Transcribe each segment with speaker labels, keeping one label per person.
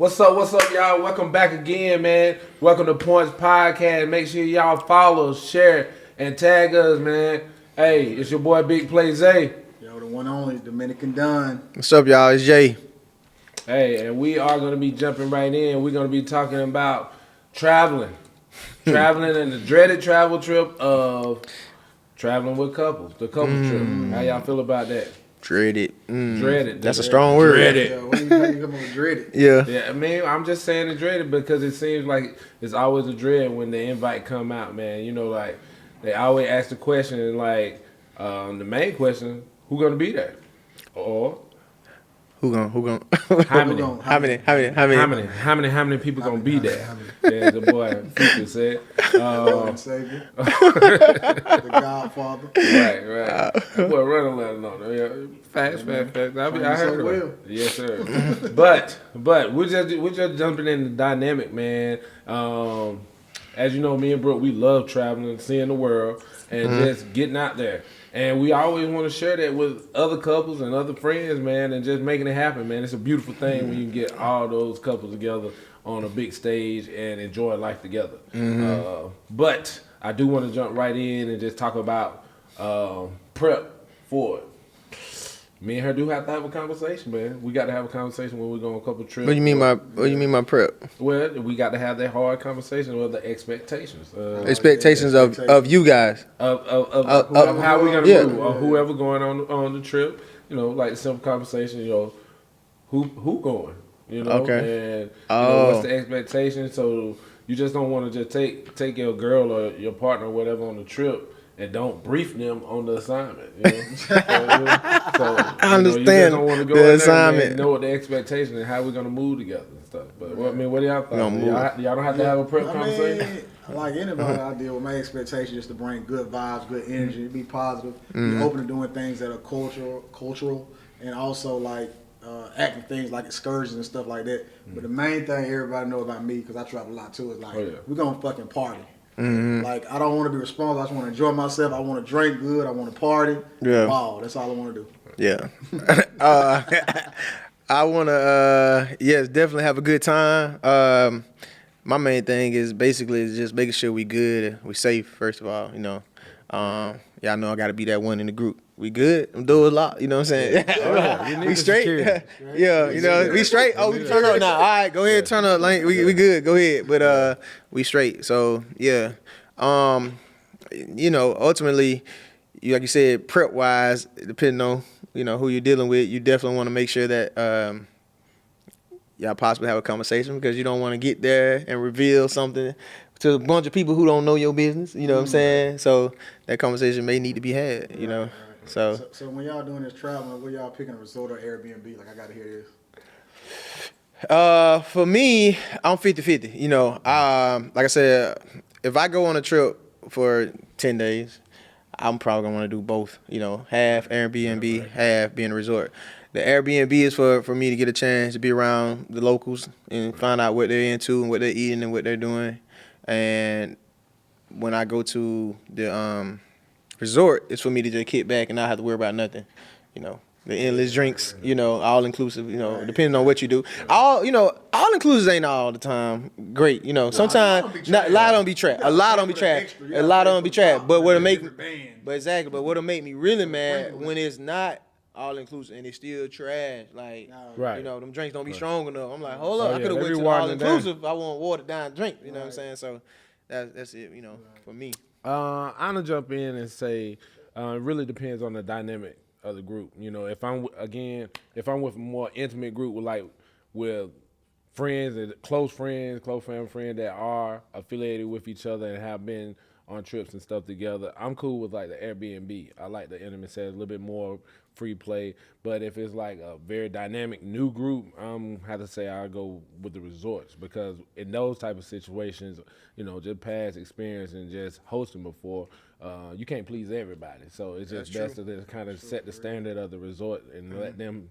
Speaker 1: What's up, y'all? Welcome back again, man. Welcome to Points Podcast. Make sure y'all follow, share, and tag us, man. Hey, it's your boy Big Play Zay.
Speaker 2: Yo, the one only Dominican Dunn.
Speaker 3: What's up, y'all? It's Jay.
Speaker 1: Hey, and we are going to be jumping right in. We're going to be talking about traveling. Traveling and the dreaded travel trip of traveling with couples. The couple trip. How y'all feel about that?
Speaker 3: Dreaded.
Speaker 1: Dreaded.
Speaker 3: That's a strong word.
Speaker 1: Dreaded.
Speaker 2: Yo, when you come up with dreaded?
Speaker 3: Yeah.
Speaker 1: Yeah, I mean, I'm just saying it's dreaded because it seems like it's always a dread when the invite come out, man. You know, like, they always ask the question, and like, the main question, who gonna be there? Or
Speaker 3: Who gon'
Speaker 1: how many?
Speaker 3: How many
Speaker 1: people gonna be there? Yeah, the boy Future said.
Speaker 2: Lord and Savior. The Godfather.
Speaker 1: Right. That boy running letting on there. Yeah. Facts. I heard it.
Speaker 2: Well.
Speaker 1: Yes, sir. but we're just jumping in the dynamic, man. As you know, me and Brooke, we love traveling, seeing the world, and just getting out there. And we always want to share that with other couples and other friends, man, and just making it happen, man. It's a beautiful thing when you get all those couples together on a big stage and enjoy life together. But I do want to jump right in and just talk about prep for it. Me and her do have to have a conversation, man. We got to have a conversation when we go on a couple trips.
Speaker 3: What you mean my prep?
Speaker 1: Well, we got to have that hard conversation with the expectations.
Speaker 3: Expectations of you guys.
Speaker 1: Of how we gonna
Speaker 3: yeah.
Speaker 1: move, or whoever going on the trip. You know, like simple conversation. You know, who going? You know,
Speaker 3: Okay.
Speaker 1: and what's the expectation? So you just don't want to just take your girl or your partner or whatever on the trip and don't brief them on the assignment. You know? so
Speaker 3: I understand
Speaker 1: you just don't want to go
Speaker 3: the
Speaker 1: in there
Speaker 3: assignment.
Speaker 1: and know what the expectation and how we're gonna move together and stuff. But what do y'all think? Y'all don't have to have a prep conversation.
Speaker 2: Like anybody, I deal with my expectation is to bring good vibes, good energy, be positive, be open to doing things that are cultural, and also like acting things like excursions and stuff like that. But the main thing everybody know about me, because I travel a lot too, is like we're gonna fucking party. Like I don't want to be responsible. I just want to enjoy myself. I want to drink good. I want to party.
Speaker 3: Yeah.
Speaker 2: Wow, that's all I want to do.
Speaker 3: Yeah. I want to, yes, definitely have a good time. My main thing is basically just making sure we good, we safe, first of all, you know. Y'all know I got to be that one in the group. We good? I'm doing a lot, you know what I'm saying? We straight? Yeah, you know, we straight? Oh, we turn up now. All right, go ahead, turn up. Like, we good, go ahead. But we straight, so, yeah. You know, ultimately, like you said, prep-wise, depending on, you know, who you're dealing with, you definitely want to make sure that y'all possibly have a conversation, because you don't want to get there and reveal something to a bunch of people who don't know your business, you know what I'm saying? So that conversation may need to be had, you know. So
Speaker 2: when y'all doing this traveling, where y'all picking a resort or Airbnb? Like I got to hear this.
Speaker 3: For me, I'm 50-50. You know, like I said, if I go on a trip for 10 days, I'm probably gonna want to do both. You know, half Airbnb, half being a resort. The Airbnb is for me to get a chance to be around the locals and find out what they're into and what they're eating and what they're doing. And when I go to the resort, it's for me to just kick back and not have to worry about nothing. You know, the endless drinks, you know, all inclusive, you know, depending on what you do. All inclusive ain't all the time great. You know, sometimes a lot don't be trapped. A lot don't be trapped. A lot don't be trapped. But what'll make me really mad when it's not all inclusive and it's still trash. Like, you know, them drinks don't be strong enough. I'm like, hold up, I could have went to all inclusive. I want watered down drink. You know what I'm saying? So that's it. You know, for me.
Speaker 1: I'm gonna jump in and say it really depends on the dynamic of the group. You know, if I'm with a more intimate group with friends and close family friends that are affiliated with each other and have been on trips and stuff together, I'm cool with like the Airbnb. I like the intimate set, a little bit more free play. But if it's like a very dynamic new group, I'm have to say I'll go with the resorts, because in those type of situations, you know, just past experience and just hosting before, you can't please everybody. So it's just best to just kind of set the standard of the resort and let them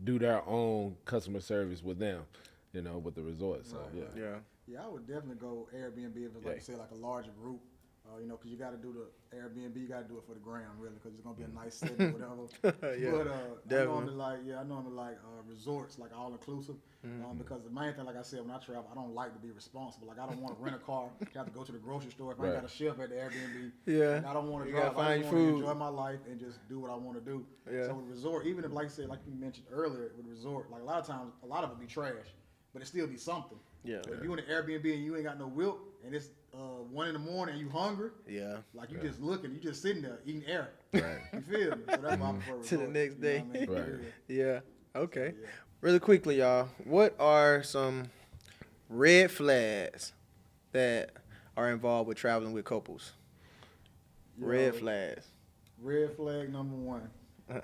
Speaker 1: do their own customer service with them, you know, with the resort. So yeah,
Speaker 2: I would definitely go Airbnb if it's like you say, like a larger group. You know, because you got to do the Airbnb, you got to do it for the gram, really, because it's gonna be a nice setting, or whatever.
Speaker 3: Yeah,
Speaker 2: But I
Speaker 3: definitely.
Speaker 2: normally like resorts, like all inclusive, because the main thing, like I said, when I travel, I don't like to be responsible. Like I don't want to rent a car, have to go to the grocery store if I ain't got a chef at the Airbnb.
Speaker 3: Yeah.
Speaker 2: And I don't want to
Speaker 3: You
Speaker 2: drive.
Speaker 3: gotta
Speaker 2: I
Speaker 3: find
Speaker 2: just
Speaker 3: your
Speaker 2: want to
Speaker 3: food.
Speaker 2: enjoy my life and just do what I want to do.
Speaker 3: Yeah.
Speaker 2: So with resort, even if, like you said, like you mentioned earlier, with resort, like a lot of times, a lot of it be trash, but it still be something.
Speaker 3: Yeah.
Speaker 2: But if you in an Airbnb and you ain't got no whip, and it's 1 in the morning and you hungry,
Speaker 3: Yeah.
Speaker 2: like you just looking, you just sitting there eating air.
Speaker 1: Right.
Speaker 2: You feel me? So that's why I prefer
Speaker 3: To the
Speaker 2: resort,
Speaker 3: next
Speaker 2: you know what I
Speaker 3: day.
Speaker 2: mean?
Speaker 1: Right.
Speaker 3: Yeah. Okay.
Speaker 2: Yeah.
Speaker 3: Really quickly, y'all. What are some red flags that are involved with traveling with couples? Red
Speaker 2: Yo,
Speaker 3: flags.
Speaker 2: Red flag number 1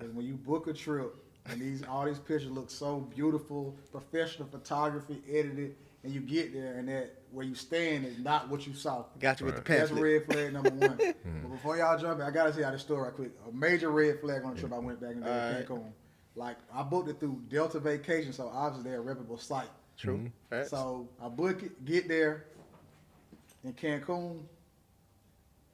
Speaker 2: is when you book a trip and all these pictures look so beautiful, professional photography, edited, and you get there and that where you stand is not what you saw.
Speaker 3: Got you with the
Speaker 2: That's
Speaker 3: pamphlet.
Speaker 2: red flag number 1. But before y'all jump in, I gotta tell y'all this story right quick. A major red flag on the trip I went back in the day to Cancun. Like I booked it through Delta Vacation, so obviously they're a reputable site.
Speaker 3: True. Facts.
Speaker 2: So I book it, get there in Cancun,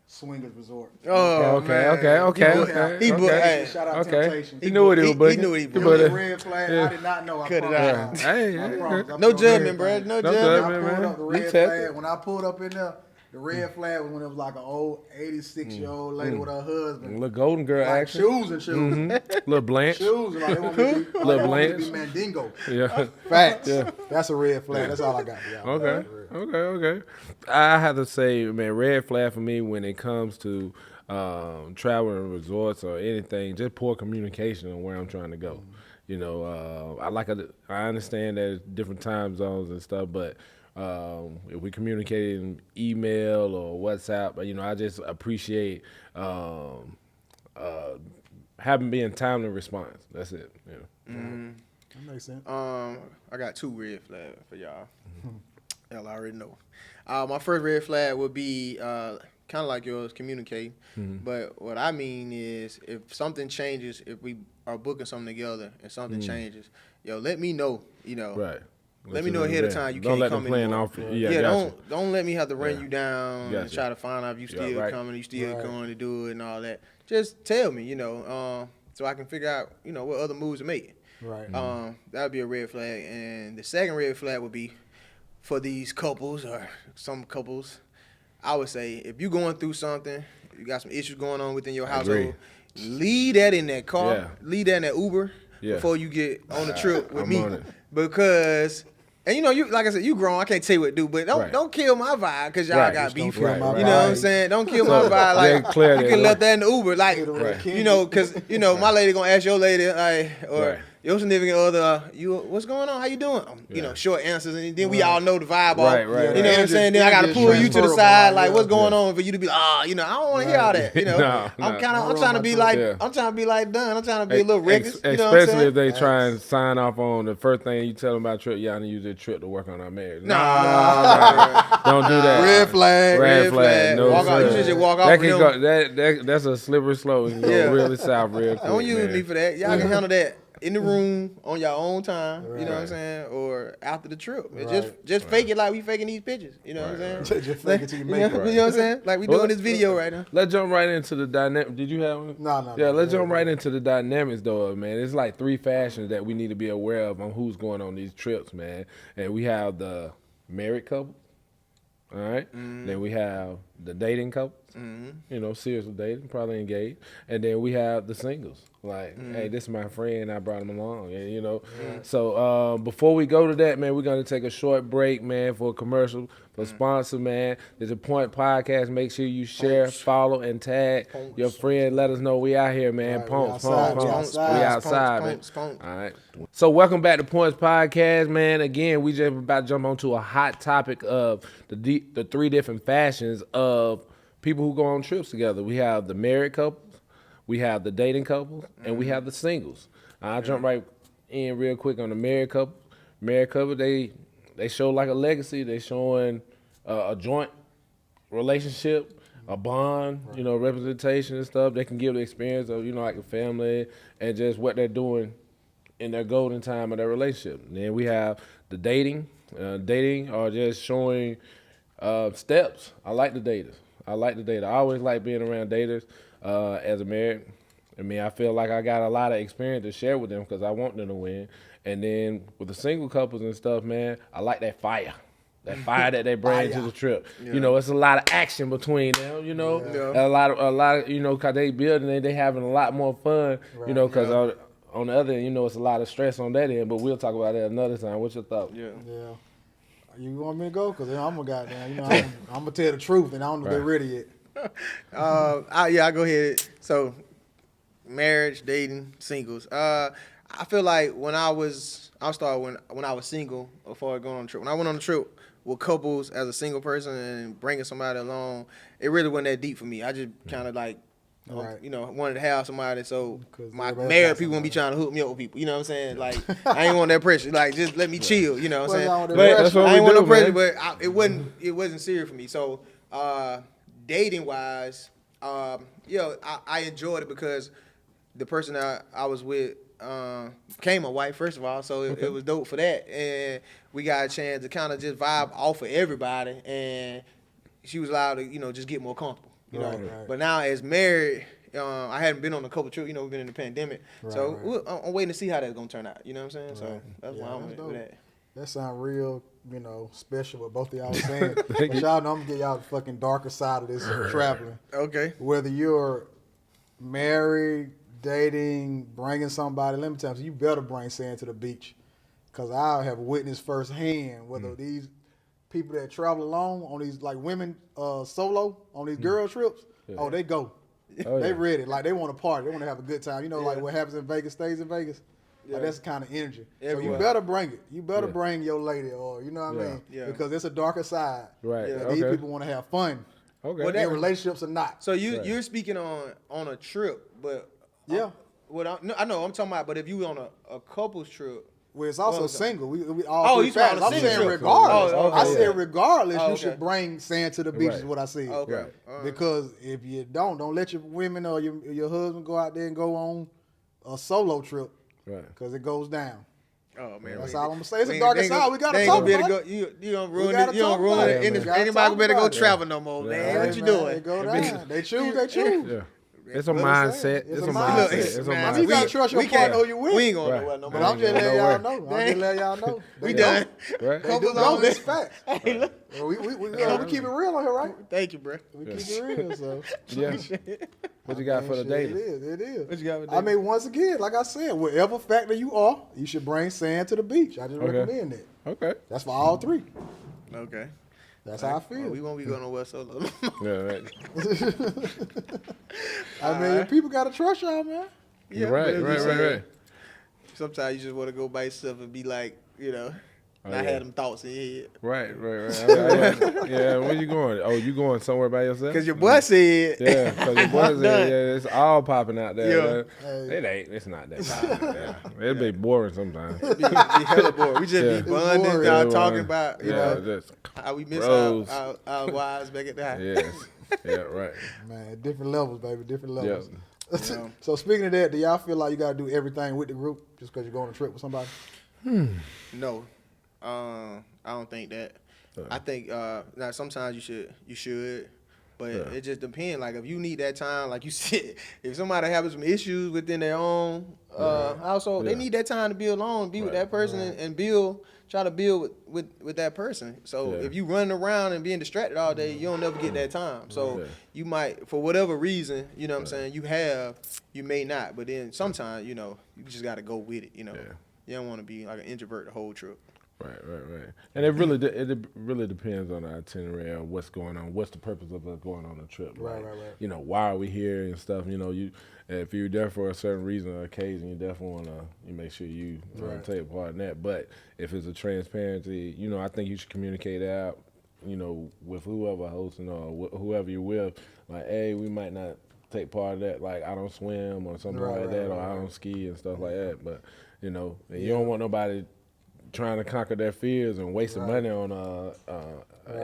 Speaker 2: swingers resort.
Speaker 3: Oh,
Speaker 1: Okay,
Speaker 3: man.
Speaker 1: okay.
Speaker 3: He booked. Hey,
Speaker 2: Shout out
Speaker 1: Okay.
Speaker 2: Temptations.
Speaker 1: He knew what he was
Speaker 3: He
Speaker 1: booking.
Speaker 3: knew what he
Speaker 2: It
Speaker 3: was
Speaker 2: was
Speaker 3: But,
Speaker 2: a red flag.
Speaker 1: yeah.
Speaker 2: I did not know. I
Speaker 3: Cut it
Speaker 2: promise
Speaker 3: out.
Speaker 2: y'all.
Speaker 1: Hey,
Speaker 2: I
Speaker 1: hey,
Speaker 2: promise. I
Speaker 3: no
Speaker 2: put on
Speaker 3: judgment, bro.
Speaker 2: everything.
Speaker 3: No
Speaker 1: No
Speaker 3: judgment.
Speaker 1: judgment.
Speaker 2: When I pulled
Speaker 1: man.
Speaker 2: up the
Speaker 1: We
Speaker 2: red
Speaker 1: tested.
Speaker 2: flag, when I pulled up in there, the red flag was when it was like an old 86-year-old lady with her husband.
Speaker 1: Little golden girl
Speaker 2: Like
Speaker 1: action.
Speaker 2: shoes and shoes.
Speaker 1: Little Blanche.
Speaker 2: Shoes. Like they want me to be, like,
Speaker 1: Little
Speaker 2: they want me to
Speaker 1: Blanche.
Speaker 2: be Mandingo.
Speaker 1: Yeah.
Speaker 2: Facts. That's a red flag. That's all I got for y'all.
Speaker 1: Okay. I have to say, man, red flag for me when it comes to traveling resorts or anything, just poor communication on where I'm trying to go. You know, I understand there's different time zones and stuff, but if we communicate in email or WhatsApp, you know, I just appreciate having being timely response. That's it. You know.
Speaker 2: That makes sense.
Speaker 3: I got 2 red flags for y'all. Y'all already know. My first red flag would be kind of like yours, communicate. But what I mean is, if something changes, if we are booking something together and something changes, yo, let me know. You know,
Speaker 1: Right.
Speaker 3: Let me know ahead of time you
Speaker 1: Don't
Speaker 3: can't
Speaker 1: let
Speaker 3: come
Speaker 1: them plan
Speaker 3: anymore.
Speaker 1: off. Yeah, gotcha.
Speaker 3: don't let me have to run
Speaker 1: Yeah.
Speaker 3: you down and
Speaker 1: Gotcha.
Speaker 3: try to find out if you still
Speaker 1: right.
Speaker 3: coming, you still
Speaker 2: Right.
Speaker 3: going to do it and all that. Just tell me, you know, so I can figure out, you know, what other moves to make.
Speaker 2: Right.
Speaker 3: That would be a red flag. And the second red flag would be for these couples or some couples. I would say if you're going through something, you got some issues going on within your
Speaker 1: I agree.
Speaker 3: household, leave that in that car,
Speaker 1: Yeah.
Speaker 3: leave that in that Uber
Speaker 1: Yeah.
Speaker 3: before you get on the trip with
Speaker 1: I'm
Speaker 3: me.
Speaker 1: on it.
Speaker 3: Because, and you know, you like I said, you grown. I can't tell you what to do, but
Speaker 1: Right.
Speaker 3: don't kill my vibe because y'all
Speaker 1: Right.
Speaker 3: got
Speaker 1: Just
Speaker 2: don't
Speaker 3: beef.
Speaker 2: kill
Speaker 1: Right,
Speaker 2: my
Speaker 1: right.
Speaker 3: You know what I'm
Speaker 2: vibe.
Speaker 3: saying? Don't kill my vibe.
Speaker 1: They
Speaker 3: Like
Speaker 1: clear
Speaker 3: you
Speaker 1: that
Speaker 3: can
Speaker 1: way.
Speaker 3: let that in the Uber, like
Speaker 1: Right.
Speaker 3: you know, because you know my lady gonna ask your lady, like, or
Speaker 1: Right.
Speaker 3: your significant other, you what's going on? How you doing? You
Speaker 1: Yeah.
Speaker 3: know, short answers, and then we all know the vibe.
Speaker 1: Right,
Speaker 3: off.
Speaker 1: right,
Speaker 3: You know
Speaker 1: right.
Speaker 3: what I'm saying? Then I gotta
Speaker 2: Energy
Speaker 3: pull you to the
Speaker 2: transferable,
Speaker 3: side,
Speaker 2: like,
Speaker 3: like what's going
Speaker 1: yeah.
Speaker 3: on for you to be, you know, I don't want to hear all that. You know,
Speaker 1: No,
Speaker 3: I'm
Speaker 1: no.
Speaker 3: kind of, I'm
Speaker 2: Don't
Speaker 3: trying to
Speaker 2: roll
Speaker 3: be
Speaker 2: my
Speaker 3: like,
Speaker 1: truck. Yeah.
Speaker 3: I'm trying to be like done. I'm trying to be a little reckless. You know what I'm
Speaker 1: Especially
Speaker 3: saying?
Speaker 1: if they try and sign off on the first thing you tell them about trip. Y'all need to use this trip to work on our marriage.
Speaker 3: Nah.
Speaker 1: Don't do that.
Speaker 2: Red flag.
Speaker 1: Red flag. No,
Speaker 3: Walk out.
Speaker 1: sir.
Speaker 3: You should just walk off
Speaker 1: That
Speaker 3: with
Speaker 1: can
Speaker 3: them.
Speaker 1: go. That's a slippery slope. You can
Speaker 3: Yeah.
Speaker 1: go really south real quick.
Speaker 3: Don't use
Speaker 1: man.
Speaker 3: me for that. Y'all can handle that in the room on your own time. You know what I'm
Speaker 1: Right.
Speaker 3: saying? Or after the trip. It's
Speaker 2: Right.
Speaker 3: just fake it like we faking these pictures. You know what I'm
Speaker 1: Right,
Speaker 3: saying?
Speaker 2: Just fake it till you
Speaker 3: You
Speaker 2: make
Speaker 3: know,
Speaker 2: it.
Speaker 3: you know what I'm saying? Like we doing this video right now.
Speaker 1: Let's jump right into the dynamic. Did you have one?
Speaker 2: No.
Speaker 1: Yeah, let's
Speaker 2: no.
Speaker 1: jump right into the dynamics, though, man. It's like 3 fashions that we need to be aware of on who's going on these trips, man. And we have the married couples, all right? Then we have the dating couples, you know, serious with dating, probably engaged. And then we have the singles. Like, hey, this is my friend, I brought him along, and you know. So before we go to that, man, we're gonna take a short break, man, for a commercial, for sponsor, man. There's a Point Podcast. Make sure you share, follow, and tag your friend. Let us know we out here, man.
Speaker 2: Right, we
Speaker 1: Punks,
Speaker 2: outside, we
Speaker 1: punks,
Speaker 2: outside.
Speaker 1: we outside, man.
Speaker 3: Punks.
Speaker 1: All right. So welcome back to Points Podcast, man. Again, we just about to jump onto a hot topic of the 3 different fashions of people who go on trips together. We have the married couples, we have the dating couples, and we have the singles. I'll jump right in real quick on the married couple. Married couple, they show like a legacy. They showing a joint relationship, a bond, you know, representation and stuff. They can give the experience of, you know, like a family and just what they're doing in their golden time of their relationship. And then we have the dating. Dating are just showing steps. I like the daters. I like to date. I always like being around daters as a married. I mean, I feel like I got a lot of experience to share with them because I want them to win. And then with the single couples and stuff, man, I like that fire. That fire that they bring to the trip. You know, it's a lot of action between them, you know.
Speaker 3: Yeah.
Speaker 1: A lot of, you know, because they building it, they having a lot more fun, you know, because on the other end, you know, it's a lot of stress on that end, but we'll talk about that another time. What's your thought?
Speaker 3: Yeah.
Speaker 2: Yeah. You want me to go? Because I'm a goddamn, you know, I'm going to tell the truth, and I don't know if they're ready yet.
Speaker 3: I go ahead. So, marriage, dating, singles. I feel like when I was single before going on a trip. When I went on a trip with couples as a single person and bringing somebody along, it really wasn't that deep for me. I just kind of like,
Speaker 2: Right.
Speaker 3: you know, wanted to have somebody so
Speaker 2: 'Cause
Speaker 3: my
Speaker 2: everybody
Speaker 3: married
Speaker 2: got
Speaker 3: people won't be
Speaker 2: somebody.
Speaker 3: trying to hook me up with people. You know what I'm saying? Like, I ain't want that pressure. Like, just let me chill. You know what I'm
Speaker 2: What's wrong
Speaker 3: saying?
Speaker 2: with
Speaker 3: But
Speaker 2: that
Speaker 1: That's what
Speaker 3: I
Speaker 1: we
Speaker 3: ain't want
Speaker 1: do,
Speaker 3: no pressure,
Speaker 1: man.
Speaker 3: but it wasn't serious for me. So, dating wise, I enjoyed it because the person I was with became my wife, first of all, so it was dope for that. And we got a chance to kind of just vibe off of everybody, and she was allowed to, you know, just get more comfortable, you know.
Speaker 2: Right.
Speaker 3: But now as married, I hadn't been on a couple trips, you know, we've been in the pandemic. So I'm waiting to see how that's going to turn out, you know what I'm saying? So that's why I'm with that.
Speaker 2: That sound real, you know, special what both of y'all was saying. But y'all know I'm going to get y'all the fucking darker side of this traveling.
Speaker 3: Okay.
Speaker 2: Whether you're married, dating, bringing somebody, let me tell you, you better bring sand to the beach. Because I have witnessed firsthand whether these people that travel alone on these, like women solo on these girl trips, they go.
Speaker 1: Oh,
Speaker 2: They
Speaker 1: yeah.
Speaker 2: ready. Like, they want to party. They want to have a good time. You know, like what happens in Vegas stays in Vegas.
Speaker 3: Yeah.
Speaker 2: Like, that's the kind of energy. So
Speaker 3: Everywhere.
Speaker 2: you better bring it. You better
Speaker 1: Yeah.
Speaker 2: bring your lady, or you know what I mean?
Speaker 3: Yeah.
Speaker 2: Because it's a darker side.
Speaker 1: Right.
Speaker 3: Yeah.
Speaker 2: These
Speaker 1: Okay.
Speaker 2: people want to have fun.
Speaker 1: Okay.
Speaker 3: Well,
Speaker 2: In relationships or not.
Speaker 3: So
Speaker 1: Right.
Speaker 3: you're speaking on a trip, but
Speaker 2: Yeah.
Speaker 3: I know I'm talking about, but if you on a couples trip,
Speaker 2: Well, it's also
Speaker 3: Well,
Speaker 2: single. We all three
Speaker 3: you talking
Speaker 2: factors.
Speaker 3: about
Speaker 2: I'm
Speaker 3: a
Speaker 2: saying
Speaker 3: single
Speaker 1: trip.
Speaker 2: regardless.
Speaker 3: Oh, okay.
Speaker 2: I said
Speaker 1: Yeah.
Speaker 2: regardless,
Speaker 3: Oh,
Speaker 2: you
Speaker 3: okay.
Speaker 2: should bring sand to the beach.
Speaker 1: Right.
Speaker 2: Is what I said.
Speaker 3: okay,
Speaker 1: Right.
Speaker 3: all right.
Speaker 2: Because if you don't let your women or your husband go out there and go on a solo trip,
Speaker 1: Right.
Speaker 2: because it goes down.
Speaker 3: Oh man,
Speaker 2: That's
Speaker 3: we-
Speaker 2: all I'm gonna say. It's a
Speaker 3: we
Speaker 2: darker
Speaker 3: ain't
Speaker 2: side.
Speaker 3: gonna-
Speaker 2: We gotta
Speaker 3: they ain't
Speaker 2: talk
Speaker 3: gonna be able
Speaker 2: about
Speaker 3: to go. You don't ruin
Speaker 2: gotta
Speaker 3: it. You don't
Speaker 2: talk
Speaker 3: ruin
Speaker 2: about
Speaker 3: it.
Speaker 1: it.
Speaker 3: And
Speaker 1: We
Speaker 3: if
Speaker 2: gotta
Speaker 3: anybody
Speaker 2: talk
Speaker 3: better go
Speaker 2: about it.
Speaker 3: travel no more, man.
Speaker 1: Yeah.
Speaker 3: What you
Speaker 2: man,
Speaker 3: doing?
Speaker 2: It go down. They choose. They choose.
Speaker 1: Yeah. It's a
Speaker 2: What I'm saying.
Speaker 1: mindset. It's a
Speaker 2: mindset.
Speaker 1: mindset.
Speaker 3: Look,
Speaker 1: It's a
Speaker 3: man,
Speaker 2: I mean, you
Speaker 1: mindset.
Speaker 2: gotta trust your
Speaker 3: we can't-
Speaker 2: partner who you with.
Speaker 3: We ain't going
Speaker 1: Right.
Speaker 3: nowhere no
Speaker 2: But
Speaker 3: more.
Speaker 2: I'm just
Speaker 1: Right.
Speaker 2: letting
Speaker 1: No
Speaker 2: y'all
Speaker 1: way.
Speaker 2: know. I'm just letting y'all know.
Speaker 3: We
Speaker 2: They
Speaker 3: done.
Speaker 2: do.
Speaker 1: Right.
Speaker 2: They
Speaker 3: Couple
Speaker 2: do go.
Speaker 3: on
Speaker 2: This
Speaker 3: this.
Speaker 2: fact.
Speaker 3: Hey, look.
Speaker 2: Well, we keep it real on here, right?
Speaker 3: Thank you, bro.
Speaker 2: We keep it real, so.
Speaker 1: Yeah. What you got for the
Speaker 2: Shit,
Speaker 1: dating?
Speaker 2: It is.
Speaker 3: What you got for
Speaker 2: I mean, once again, like I said, whatever factor you are, you should bring sand to the beach. I just
Speaker 1: Okay.
Speaker 2: recommend that.
Speaker 1: Okay.
Speaker 2: That's for all three.
Speaker 3: Okay.
Speaker 2: That's how I
Speaker 3: Well,
Speaker 2: feel.
Speaker 3: we won't be going nowhere solo.
Speaker 1: Yeah. Right.
Speaker 2: I mean, people gotta trust y'all, man.
Speaker 3: Yeah,
Speaker 1: Right.
Speaker 3: but
Speaker 1: Right.
Speaker 3: I'm just
Speaker 1: Right.
Speaker 3: saying,
Speaker 1: Right.
Speaker 3: Sometimes you just want to go by yourself and be like, you know,
Speaker 1: Oh,
Speaker 3: not
Speaker 1: yeah.
Speaker 3: have them thoughts in your head.
Speaker 1: Right. Yeah. Where you going? Oh, you going somewhere by yourself?
Speaker 3: Because your boy said,
Speaker 1: Yeah, because your boys
Speaker 3: I'm
Speaker 1: said,
Speaker 3: done.
Speaker 1: yeah, it's all popping out there.
Speaker 3: Yeah.
Speaker 1: Man. It ain't. It's not that popping. Yeah. It'll be boring sometimes.
Speaker 3: be hella bored. We just
Speaker 1: Yeah.
Speaker 3: be bonding,
Speaker 2: boring.
Speaker 3: y'all
Speaker 1: Yeah,
Speaker 3: talking
Speaker 1: man.
Speaker 3: about, you
Speaker 1: Yeah,
Speaker 3: know,
Speaker 1: just
Speaker 3: how we miss
Speaker 1: bros.
Speaker 3: our wives back at the house.
Speaker 1: yes. Yeah, right.
Speaker 2: Man, different levels, baby. Different levels.
Speaker 1: Yeah.
Speaker 3: Yeah.
Speaker 2: So speaking of that, do y'all feel like you gotta do everything with the group just because you're going on a trip with somebody?
Speaker 3: No, I don't think that. I think now sometimes you should, but it just depends. Like if you need that time, like you said, if somebody having some issues within their own household, they
Speaker 1: Yeah.
Speaker 3: need that time to be alone, be with
Speaker 1: Right.
Speaker 3: that person, and build. Try to build with that person. So
Speaker 1: Yeah.
Speaker 3: if you running around and being distracted all day, you don't never get that time. So
Speaker 1: Yeah.
Speaker 3: you might, for whatever reason, you know what I'm saying, you may not. But then sometimes, you know, you just got to go with it, you know.
Speaker 1: Yeah.
Speaker 3: You don't want to be like an introvert the whole trip.
Speaker 1: Right. And it really depends on the itinerary of what's going on. What's the purpose of us going on a trip?
Speaker 2: Right.
Speaker 1: You know, why are we here and stuff? You know, if you're there for a certain reason or occasion, you definitely want to make sure you take part in that. But if it's a transparency, you know, I think you should communicate out, you know, with whoever hosting or whoever you're with. Like, hey, we might not take part of that. Like, I don't swim or something like that, or I don't ski and stuff like that. But you know, and you don't want nobody trying to conquer their fears and wasting money on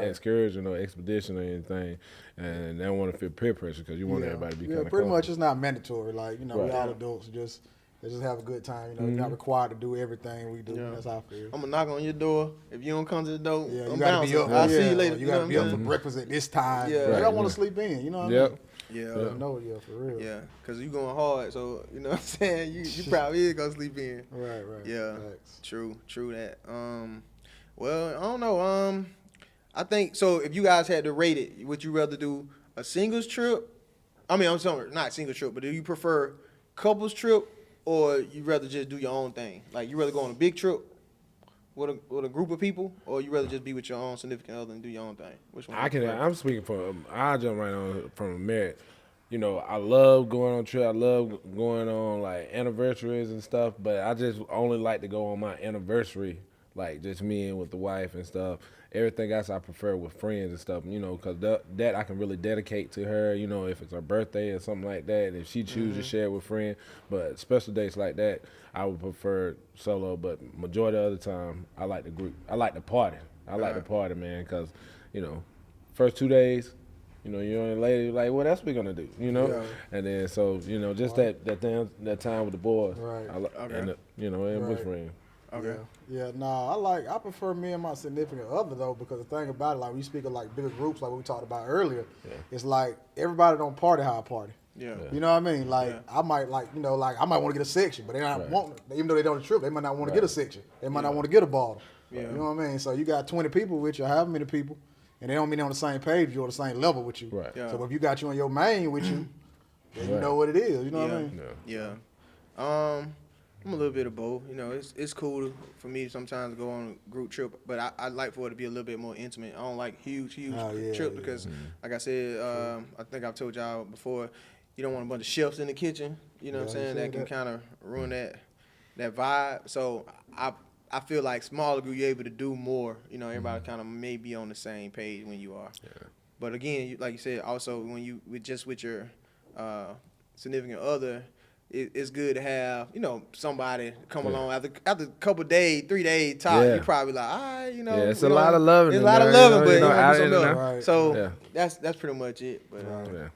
Speaker 1: excursion or expedition or anything, and they don't want to feel peer pressure because you want everybody to be kind
Speaker 2: Yeah,
Speaker 1: of
Speaker 2: pretty much it's not mandatory. Like, you know, we
Speaker 1: Right.
Speaker 2: all adults. Just Let's just have a good time. You know, you're not required to do everything we do.
Speaker 3: Yeah.
Speaker 2: That's how I feel.
Speaker 3: I'm gonna knock on your door. If you don't come to the door,
Speaker 2: Yeah, you
Speaker 3: I'm
Speaker 2: gotta be
Speaker 3: bouncing.
Speaker 2: up.
Speaker 3: I'll see you later.
Speaker 2: You gotta
Speaker 3: know
Speaker 2: be
Speaker 3: what
Speaker 2: up
Speaker 3: I'm
Speaker 2: for breakfast at this time.
Speaker 3: Yeah.
Speaker 2: I
Speaker 1: Right,
Speaker 2: don't want
Speaker 1: yeah.
Speaker 2: to sleep in. You know what
Speaker 1: Yep.
Speaker 2: I mean?
Speaker 3: saying? Yeah.
Speaker 2: No, yeah, for real.
Speaker 3: Yeah, because you going hard, so you know what I'm saying? You probably is going to sleep in.
Speaker 2: Right.
Speaker 3: Yeah.
Speaker 2: Facts.
Speaker 3: True that. Well, I don't know. I think, so if you guys had to rate it, would you rather do a singles trip? I mean, I'm sorry, not single trip, but do you prefer couples trip or you rather just do your own thing? Like, you rather go on a big trip with a group of people, or you rather just be with your own significant other and do your own thing? Which one?
Speaker 1: I'm speaking from. I jump right on from a merit. You know, I love going on trips. I love going on like anniversaries and stuff. But I just only like to go on my anniversary, like just me and with the wife and stuff. Everything else I prefer with friends and stuff. You know, because that I can really dedicate to her. You know, if it's her birthday or something like that, if she chooses to share it with friends. But special dates like that, I would prefer solo. But majority of the time, I like the group. I like the party. I like the party, man, because you know, first 2 days. You know, you're on a lady, like, what else we gonna do? You know,
Speaker 2: Yeah.
Speaker 1: and then so you know, just that time with the boys,
Speaker 2: Right.
Speaker 1: And you know, and with
Speaker 2: Right.
Speaker 1: friends.
Speaker 3: Okay.
Speaker 2: Yeah, I prefer me and my significant other though, because the thing about it, like we speak of like bigger groups, like what we talked about earlier, it's like everybody don't party how I party.
Speaker 3: Yeah.
Speaker 2: You know what I mean? Like
Speaker 3: Yeah.
Speaker 2: I might I might want to get a section, but they not want, even though they don't trip, they might not want to get a section. They might not want to get a bottle.
Speaker 3: Yeah.
Speaker 2: You know what I mean? So you got 20 people with you, however many people, and they don't mean they're on the same page, you're on the same level with you.
Speaker 1: Right.
Speaker 3: Yeah.
Speaker 2: So if you got you on your main with you, then you
Speaker 1: Right.
Speaker 2: know what it is. You know what I mean?
Speaker 1: Yeah.
Speaker 3: Yeah. I'm a little bit of both. You know, it's cool for me sometimes to go on a group trip, but I like for it to be a little bit more intimate. I don't like huge
Speaker 2: Oh, yeah,
Speaker 3: trip
Speaker 2: yeah.
Speaker 3: because, like I said, I think I've told y'all before, you don't want a bunch of chefs in the kitchen. You know what I'm
Speaker 2: Yeah, you
Speaker 3: saying? That
Speaker 2: said
Speaker 3: can
Speaker 2: that.
Speaker 3: kind of ruin that vibe. So I feel like smaller group, you're able to do more. You know, everybody kind of may be on the same page when you are.
Speaker 1: Yeah.
Speaker 3: But again, like you said, also when you with your significant other, it's good to have, you know, somebody come along after a couple days, 3 days top.
Speaker 1: Yeah.
Speaker 3: You probably like, all right, you know.
Speaker 1: Yeah, it's
Speaker 3: you
Speaker 1: a
Speaker 3: know,
Speaker 1: lot of loving
Speaker 3: It's a
Speaker 1: in
Speaker 3: lot of
Speaker 1: there,
Speaker 3: loving, but
Speaker 1: you know,
Speaker 3: you know,
Speaker 1: out
Speaker 3: something
Speaker 1: in and
Speaker 3: else.
Speaker 1: out.
Speaker 2: Right.
Speaker 3: So
Speaker 1: Yeah.
Speaker 3: that's pretty much it. But
Speaker 1: Yeah.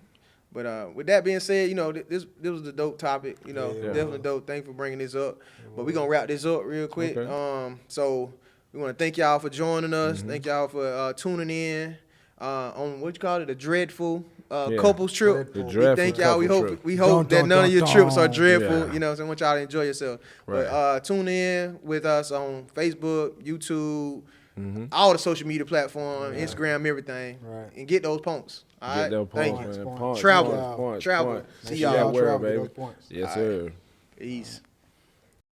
Speaker 3: but with that being said, you know, this was a dope topic. You know,
Speaker 2: Yeah.
Speaker 3: definitely dope. Thanks for bringing this up. But we're gonna wrap this up real quick.
Speaker 1: Okay.
Speaker 3: So we want to thank y'all for joining us.
Speaker 1: Mm-hmm.
Speaker 3: Thank y'all for tuning in on what you call it, a dreadful
Speaker 1: Yeah.
Speaker 3: couples trip.
Speaker 2: The
Speaker 3: We
Speaker 1: dreadful
Speaker 3: thank y'all. We
Speaker 1: couple
Speaker 3: hope
Speaker 1: trip.
Speaker 3: we hope
Speaker 2: Dun,
Speaker 3: that none
Speaker 2: dun,
Speaker 3: of your
Speaker 2: dun,
Speaker 3: trips are
Speaker 2: dun.
Speaker 3: dreadful.
Speaker 1: Yeah.
Speaker 3: You know, so I want y'all to enjoy yourself.
Speaker 1: Right.
Speaker 3: But tune in with us on Facebook, YouTube,
Speaker 1: Mm-hmm.
Speaker 3: all the social media platforms, Instagram, everything,
Speaker 2: Right.
Speaker 3: and get those points. All
Speaker 1: Get
Speaker 3: right.
Speaker 1: them
Speaker 3: Thank
Speaker 1: points,
Speaker 3: you.
Speaker 1: man.
Speaker 2: Points.
Speaker 3: Travel.
Speaker 1: Points,
Speaker 3: Travel.
Speaker 1: points.
Speaker 3: See
Speaker 2: Make sure
Speaker 3: y'all.
Speaker 1: Yeah,
Speaker 2: travel
Speaker 1: world,
Speaker 2: with
Speaker 1: baby.
Speaker 2: those points.
Speaker 1: Yes,
Speaker 3: All
Speaker 1: sir.
Speaker 3: Peace.